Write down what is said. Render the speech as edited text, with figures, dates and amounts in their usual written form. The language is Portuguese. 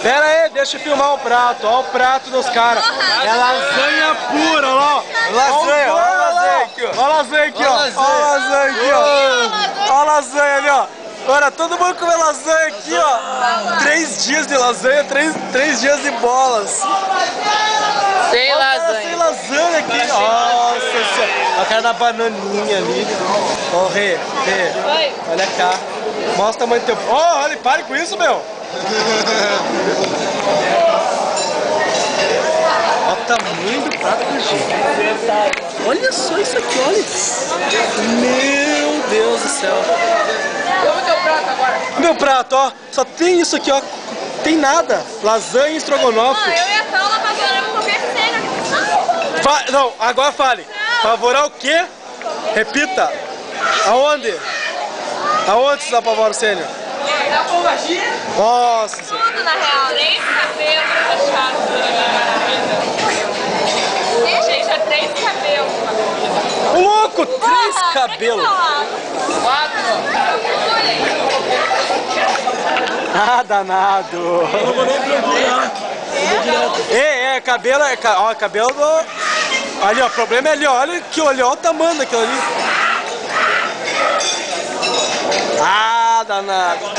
Pera aí, deixa eu filmar o prato. Olha o prato dos caras. É lasanha pura, ó. Lasanha, olha a lasanha aqui, ó. Olha a lasanha aqui, ó. Olha a lasanha aqui, ó. Olha a lasanha ali, ó. Olha, todo mundo come lasanha aqui, ó. 3 dias de lasanha, 3 dias de bolas. Sem lasanha. Sem lasanha aqui. Nossa senhora. A cara da bananinha ali. Ó, Rê. Olha cá. Mostra o tamanho do teu... Ó, olha, pare com isso, meu. Olha o tamanho do prato do gente. Olha só isso aqui, olha. Meu Deus do céu. Vamos teu prato agora. Meu prato, ó. Só tem isso aqui, ó. Tem nada. Lasanha e estrogonofe. Eu e a Paula apavoramos comer cena. Não, agora fale. Apavorar o quê? Repita. Aonde? Aonde vocês apavoram o sênior? Da pombagira? Nossa. Tudo na real, nem cabelo fechado. Gente, é 3 cabelos. Ô, louco, 3 cabelos. 4. Ah, danado. Cabelo, ó, cabelo do... Ali, ó, o problema é ali, ó, olha aqui, olha o tamanho daquilo ali. Ah, danado.